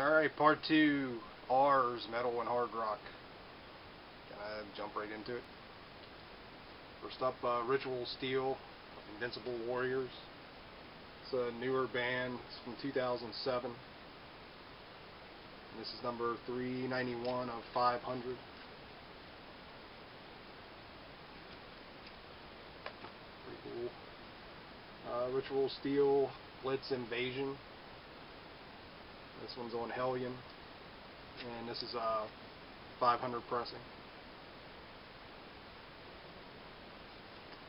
Alright, part 2, R's, Metal and Hard Rock. Gonna jump right into it. First up, Ritual Steel, Invincible Warriors. It's a newer band, it's from 2007. And this is number 391 of 500. Pretty cool. Ritual Steel, Blitz Invasion. This one's on Hellion, and this is 500 pressing.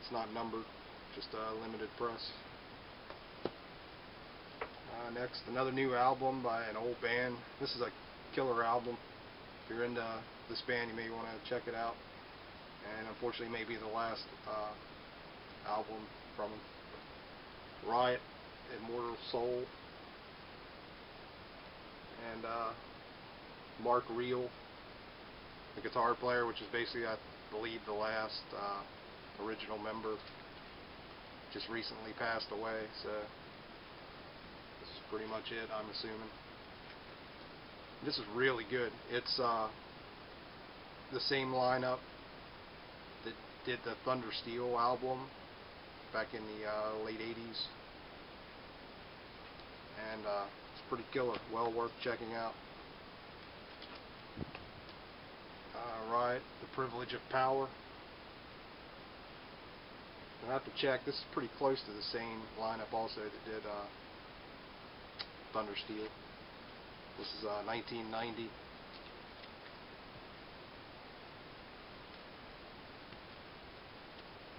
It's not numbered, just a limited press. Next, another new album by an old band. This is a killer album. If you're into this band, you may want to check it out. And unfortunately, it may be the last album from them. Riot, Immortal Soul. And Mark Reel, the guitar player, which is basically, I believe, the last original member, just recently passed away, so this is pretty much it, I'm assuming. This is really good. It's the same lineup that did the Thunder Steel album back in the late 80s, and it's pretty killer, well worth checking out. Riot, The Privilege of Power. I'll have to check, this is pretty close to the same lineup also that did Thunder Steel. This is 1990.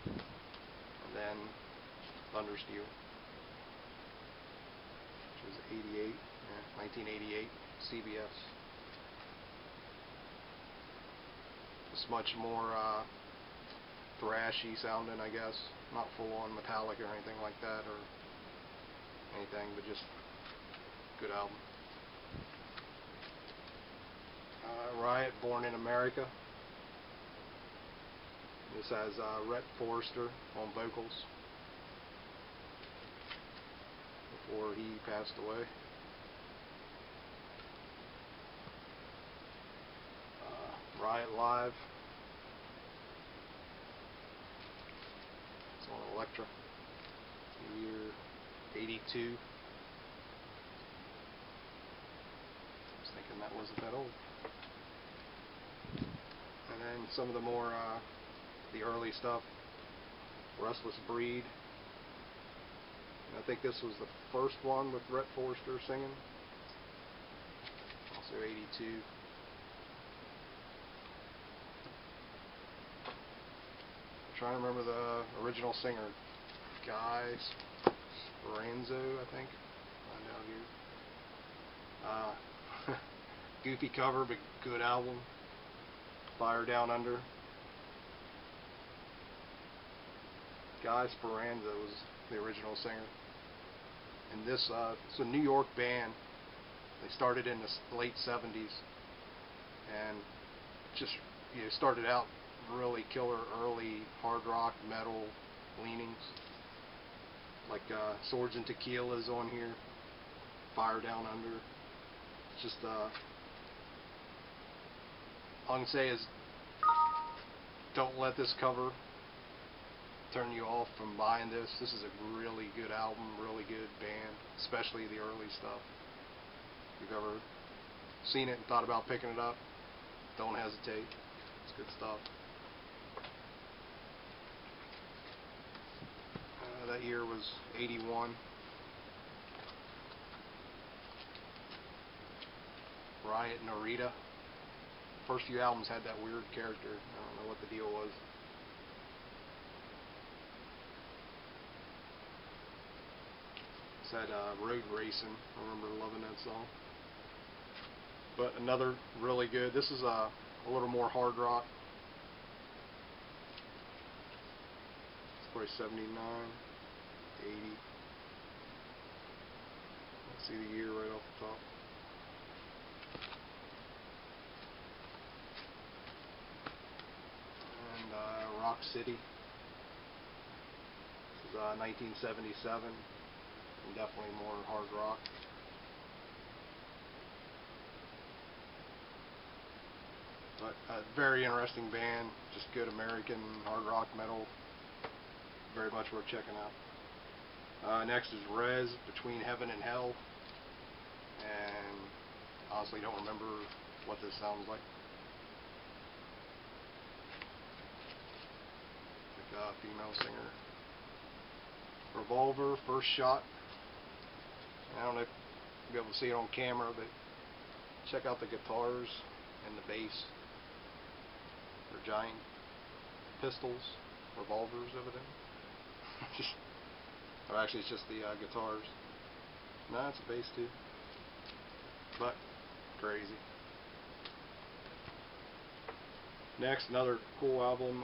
And then Thunder Steel, which was 88, 1988, CBS. It's much more thrashy sounding, I guess. Not full on metallic or anything like that, or anything, but just good album. Riot, Born in America. This has Rhett Forrester on vocals before he passed away. Riot Live. It's on Elektra. Year 82. I was thinking that wasn't that old. And then some of the more, the early stuff. Restless Breed. And I think this was the first one with Rhett Forrester singing. Also 82. Trying to remember the original singer, Guy Speranzo, I think. I know here. Goofy cover, but good album. Fire Down Under. Guy Speranzo was the original singer. And this, it's a New York band. They started in the late 70s, and just started out really killer early hard rock metal leanings, like Swords and Tequila's on here, Fire Down Under. It's just all I can say is don't let this cover turn you off from buying this. This is a really good album, really good band, especially the early stuff. If you've ever seen it and thought about picking it up, don't hesitate. It's good stuff. That year was 81. Riot Narita. First few albums had that weird character. I don't know what the deal was. It's that Road Racing. I remember loving that song. But another really good. This is a little more hard rock. It's probably 79. 80. Let's see the year right off the top. And Rock City. This is 1977. And definitely more hard rock. But a very interesting band, just good American hard rock metal. Very much worth checking out. Next is Rez, Between Heaven and Hell. And honestly don't remember what this sounds like. Like a female singer. Revolver, First Shot. I don't know if you'll be able to see it on camera, but check out the guitars and the bass. They're giant pistols, revolvers, evidently. Or actually, it's just the guitars. No, it's a bass too. But crazy. Next, another cool album,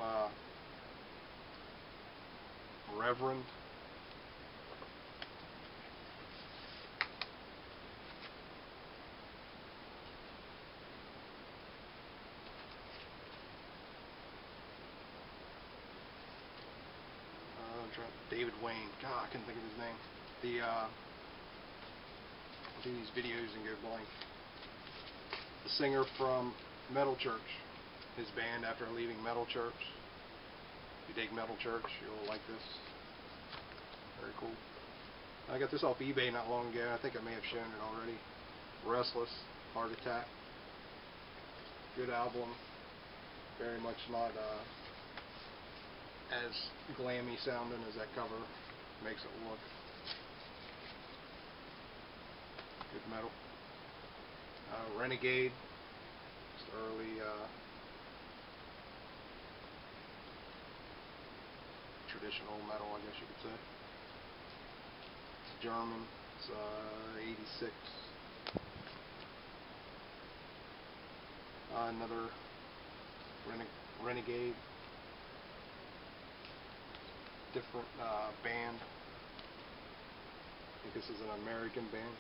Reverend. David Wayne. God, I couldn't think of his name. I do these videos and go blank. The singer from Metal Church. His band after leaving Metal Church. If you dig Metal Church, you'll like this. Very cool. I got this off eBay not long ago. I think I may have shown it already. Restless, Heart Attack. Good album. Very much not as glammy sounding as that cover makes it look. Good metal. Renegade, just early traditional metal, I guess you could say. It's German. It's 86. Another Renegade. Different band. I think this is an American band.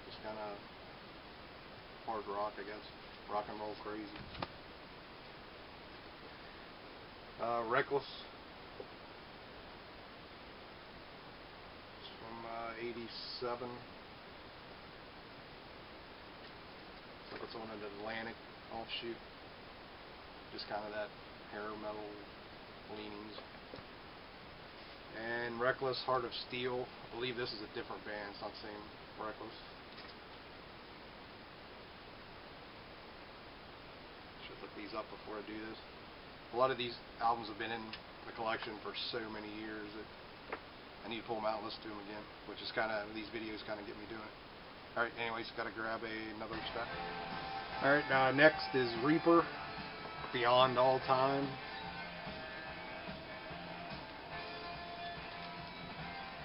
Just kind of hard rock, I guess. Rock and roll crazy. Reckless. It's from 87. So it's on an Atlantic offshoot. Just kind of that hair metal leanings. And Reckless, Heart of Steel. I believe this is a different band. It's not the same Reckless. Should look these up before I do this. A lot of these albums have been in the collection for so many years that I need to pull them out and listen to them again, which is kind of, these videos kind of get me doing it. Alright, anyways, got to grab another spec. Alright, next is Reaper, Beyond All Time.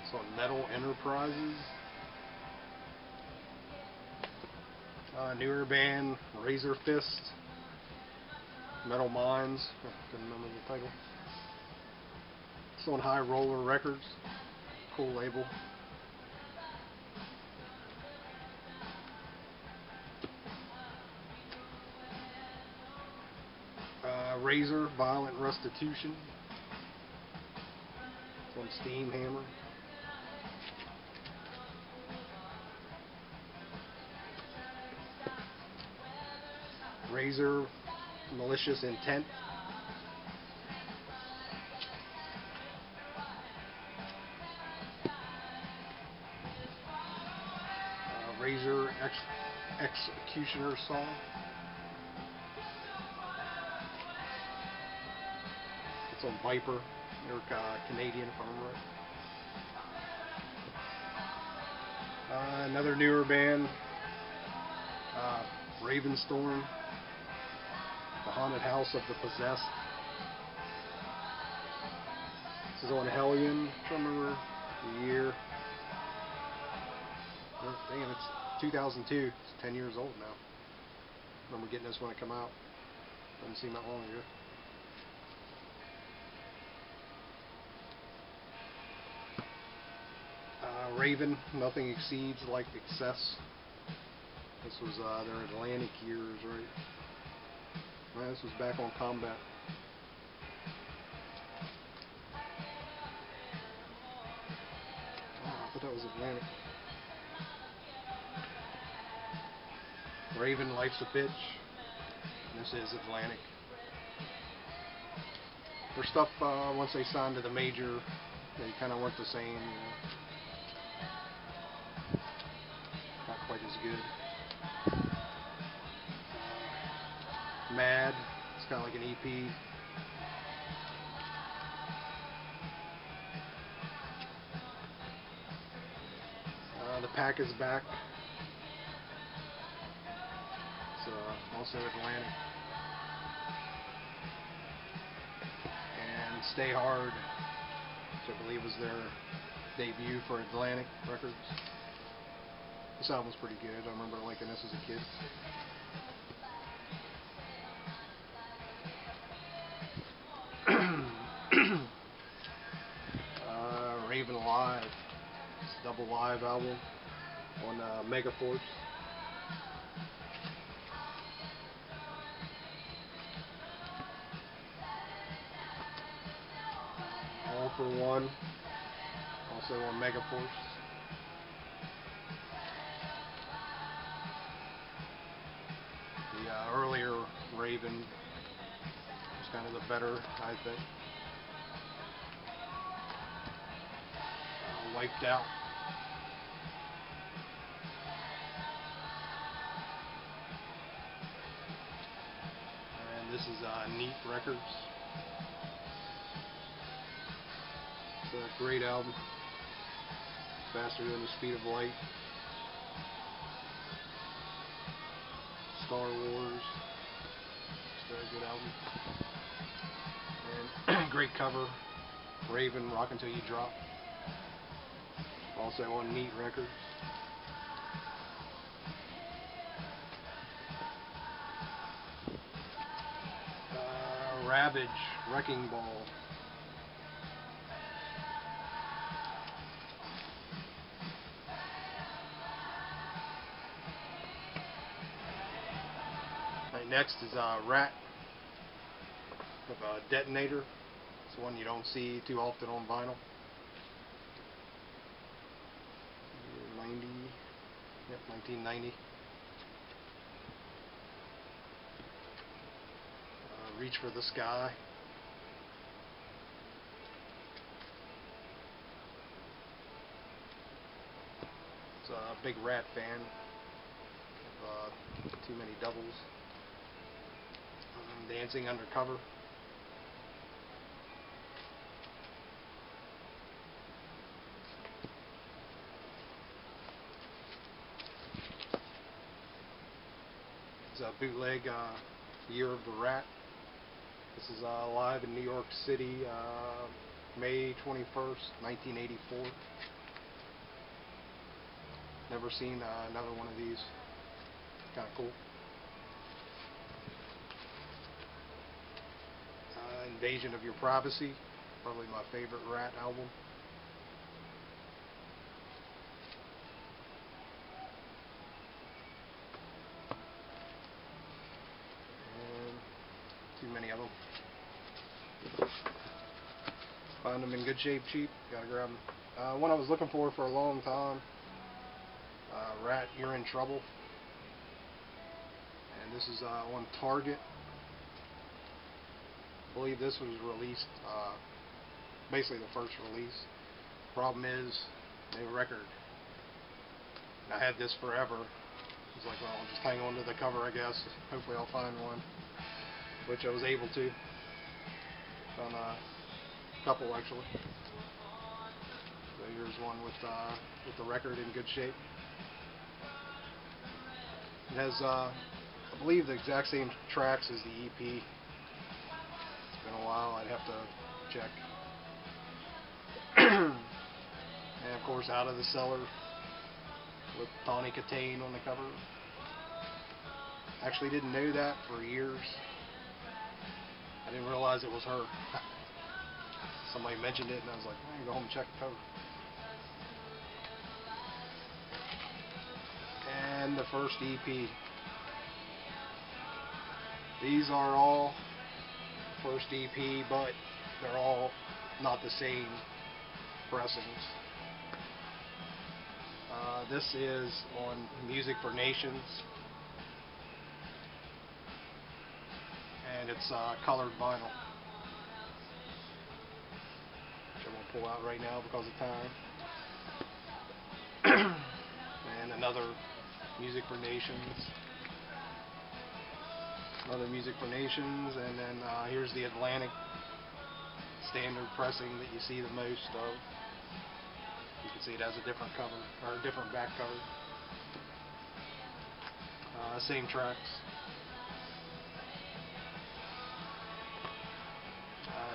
It's on Metal Enterprises. Newer band, Razor Fist. Metal Minds. Couldn't remember the title. It's on High Roller Records. Cool label. Razor, Violent Restitution. It's on Steam Hammer. Razor, Malicious Intent. Razor Executioner Song. It's on Viper. They're Canadian, if I remember right. Another newer band, Ravenstorm. The Haunted House of the Possessed. This is on Hellion. I don't remember the year. Oh, damn, it's 2002. It's 10 years old now. I remember getting this when it came out. Doesn't seem that long ago. Raven, Nothing Exceeds Like Excess. This was their Atlantic years, right? Well, this was back on Combat. Oh, I thought that was Atlantic. Raven, Life's a Bitch. This is Atlantic. Their stuff, once they signed to the major, they kind of weren't the same. Not quite as good. Mad, it's kind of like an EP. The Pack is back. It's also Atlantic. And Stay Hard, which I believe was their debut for Atlantic Records. This album's pretty good. I remember liking this as a kid. Raven Live. It's a double live album on Megaforce. All for One, also on Megaforce. The earlier Raven was kind of the better, I think. Wiped Out. And this is Neat Records. It's a great album. Faster Than the Speed of Light. Star Wars. It's a very good album. And great cover. Raven, Rock Until You Drop. Also on Neat Records. Ravage, Wrecking Ball. Right, next is Rat with Detonator. It's one you don't see too often on vinyl. 1990. Reach for the Sky. It's a big Rat fan of Too Many Doubles. Dancing Undercover. It's a bootleg Year of the Rat. This is live in New York City, May 21st, 1984. Never seen another one of these. Kind of cool. Invasion of Your Privacy, probably my favorite Rat album. Too many of them. Find them in good shape cheap. Gotta grab them. One I was looking for a long time. Rat, You're in Trouble. And this is on Target. I believe this was released, basically the first release. Problem is, the record. I had this forever. I was like, well, I'll just hang on to the cover, I guess. Hopefully I'll find one. Which I was able to. Found a couple actually. So here's one with the record in good shape. It has, I believe, the exact same tracks as the EP. It's been a while. I'd have to check. And of course, Out of the Cellar with Tawny Kitaen on the cover. Actually, didn't know that for years. I didn't realize it was her. Somebody mentioned it and I was like, I'm going to go home and check the cover. And the first EP. These are all first EP, but they're all not the same pressings. This is on Music for Nations. and it's colored vinyl, which I won't pull out right now because of time. And another Music for Nations. Another Music for Nations, and then here's the Atlantic standard pressing that you see the most of. You can see it has a different cover, or a different back cover. Same tracks.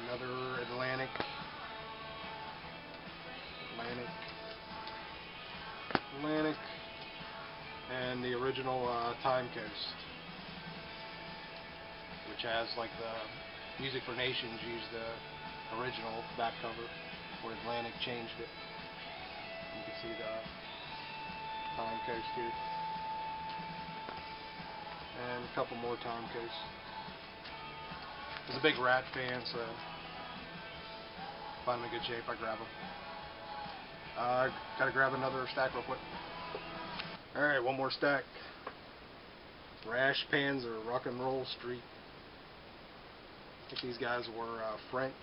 Another Atlantic, and the original Time Coast, which has like the Music for Nations used the original back cover, where Atlantic changed it. You can see the Time Coast here, and a couple more Time Coasts. I was a big Rat fan, so if I find them in good shape, I grab them. Gotta grab another stack real quick. Alright, one more stack. Rash Panzer, Rock and Roll Street. I think these guys were French.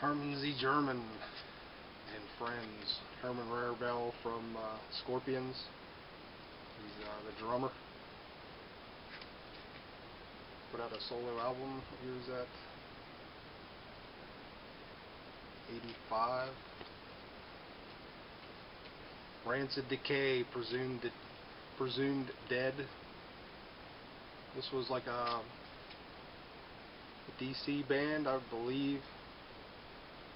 Herman Z. German and Friends. Herman Rarebell from Scorpions. He's the drummer. Put out a solo album. What year is that? 85. Rancid Decay, Presumed Dead. This was like a DC band, I believe.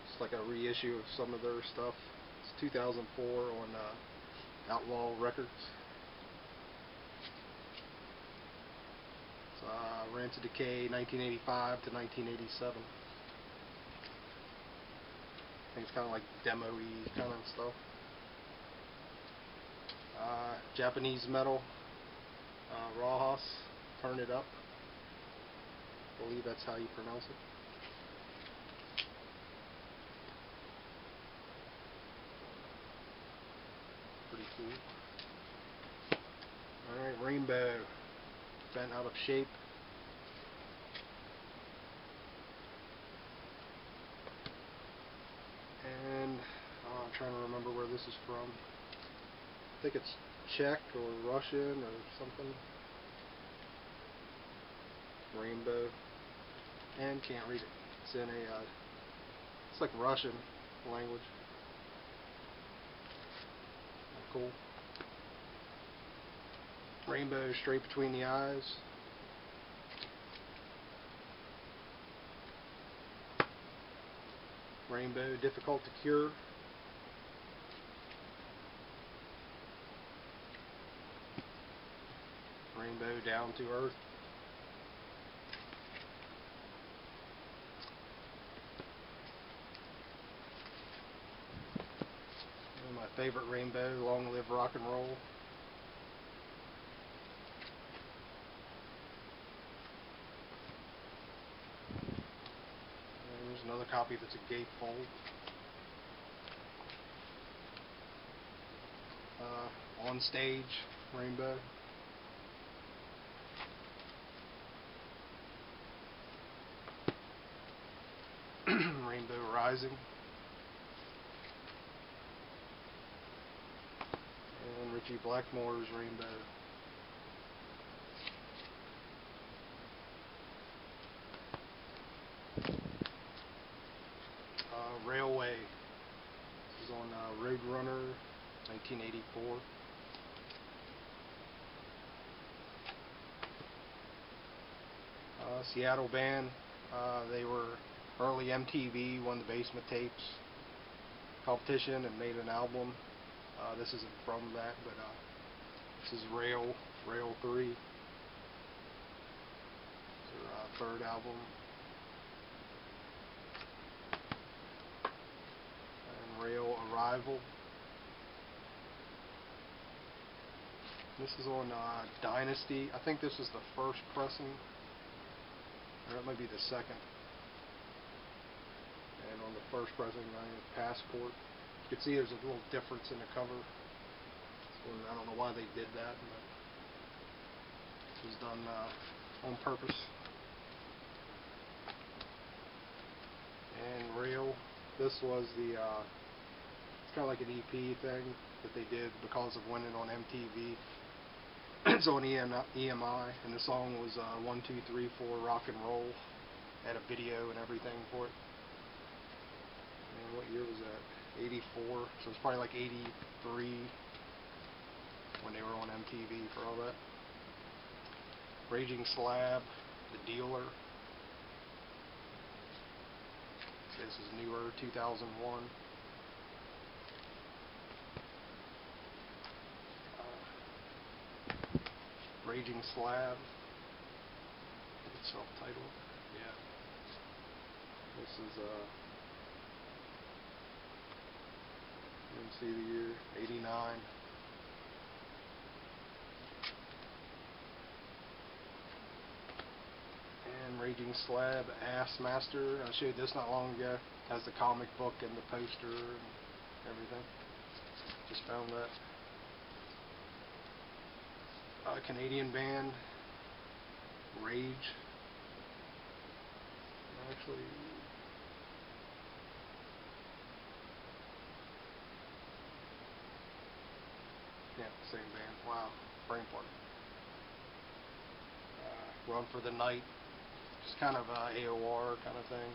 It's like a reissue of some of their stuff. It's 2004 on Outlaw Records. It's Rancid Decay, 1985 to 1987. I think it's kind of like demo-y kind of stuff. Japanese metal, Rawhas, Turn It Up. I believe that's how you pronounce it. Pretty cool. Alright, Rainbow, Bent Out of Shape. And I'm trying to remember where this is from. I think it's Czech or Russian or something. Rainbow. And can't read it. It's in a, it's like Russian language. Cool. Rainbow, Straight Between the Eyes. Rainbow, Difficult to Cure. Rainbow, Down to Earth. And my favorite Rainbow, Long Live Rock and Roll. And there's another copy that's a gatefold. On Stage, Rainbow. Rainbow Rising. And Richie Blackmore's Rainbow. Railway. This is on Roadrunner, 1984. Seattle band. They were early MTV, won the Basement Tapes competition and made an album. This isn't from that, but this is Rail 3. It's their third album. And Rail Arrival. This is on Dynasty. I think this is the first pressing, or it might be the second. And on the first pressing, Passport. You can see there's a little difference in the cover. And I don't know why they did that, but it was done on purpose. And Real, this was the, it's kind of like an EP thing that they did because of winning on MTV. It's on EMI, and the song was 1, 2, 3, 4 rock and roll. Had a video and everything for it. And what year was that? 84, so it's probably like 83 when they were on MTV for all that. Raging Slab, The Dealer. This is newer, 2001. Raging Slab. It's self-titled. Yeah. This is you can see the year, 89. And Raging Slab, Ass Master. I showed this not long ago. Has the comic book and the poster and everything. Just found that. Canadian band, Rage. Actually, yeah, same band. Wow, brain fart. Run for the Night, just kind of AOR kind of thing.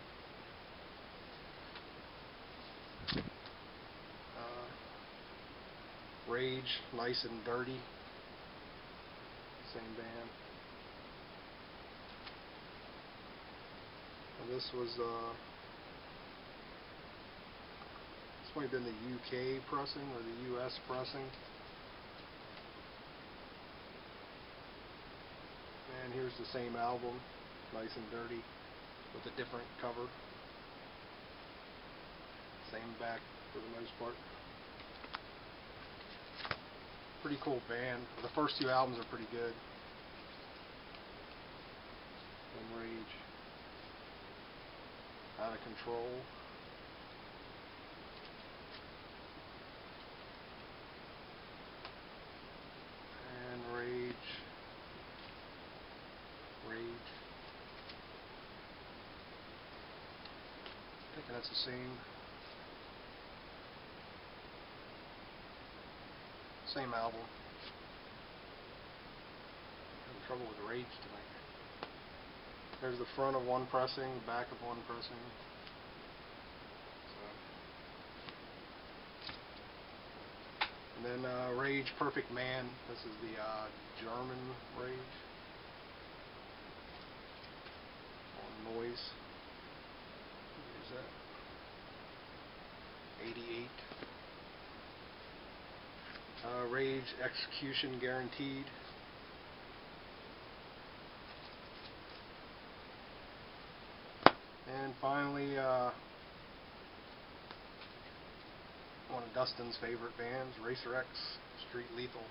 Rage, Nice and Dirty, same band. And this was this might have been the UK pressing or the US pressing. And here's the same album, Nice and Dirty, with a different cover. Same back for the most part. Pretty cool band. The first two albums are pretty good. And Rage. Out of Control. And Rage. I think that's the same album. Having trouble with Rage tonight. There's the front of one pressing, back of one pressing. So. And then Rage Perfect Man. This is the German Rage. On Noise. What is that? 88. Rage Execution Guaranteed. And finally, one of Dustin's favorite bands, Racer X, Street Lethal.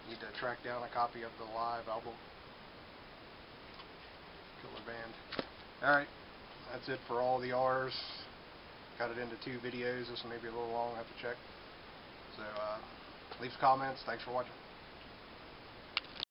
Need to track down a copy of the live album. Killer band. Alright, that's it for all the R's. Got it into 2 videos. This one may be a little long, I have to check. So, leave comments. Thanks for watching.